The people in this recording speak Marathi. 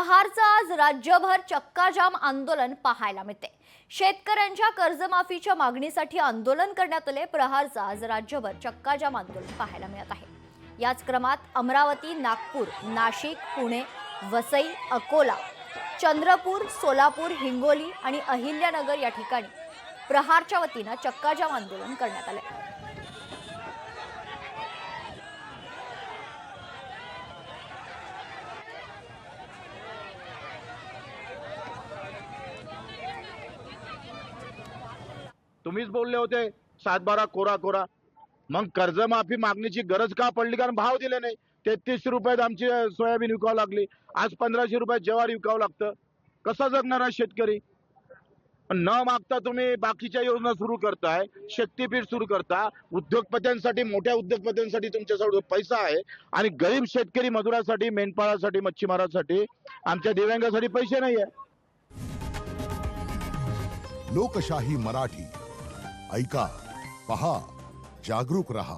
प्रहारचं आज राज्यभर चक्काजाम आंदोलन पाहायला मिळते। शेतकऱ्यांच्या कर्जमाफीच्या मागणीसाठी आंदोलन करण्यात आले। प्रहारचं आज राज्यभर चक्काजाम आंदोलन पाहायला मिळत आहे। याच क्रमात अमरावती, नागपूर, नाशिक, पुणे, वसई, अकोला, चंद्रपूर, सोलापूर, हिंगोली आणि अहिल्यानगर या ठिकाणी प्रहारच्या वतीने चक्काजाम आंदोलन करण्यात आले। तुम्हीच बोलले होते 7-12 कोरा कोरा, मग कर्जमाफी मागणीची गरज का पडली? कारण भाव दिले नाही। 33 रुपयात आमची सोयाबीन विकावं लागली, आज 1500 रुपयात ज्वारी विकावं लागतं। कसा जगणार आहे शेतकरी? न मागता तुम्ही बाकीच्या योजना सुरू करताय, शक्तीपीठ सुरू करता, उद्योगपत्यांसाठी, मोठ्या उद्योगपत्यांसाठी तुमच्याजवळ पैसा आहे आणि गरीब शेतकरी मजुरासाठी, मेंढपाळासाठी, मच्छीमारासाठी, आमच्या दिव्यांगासाठी पैसे नाहीये। लोकशाही मराठी ऐका, पहा, जागरूक रहा।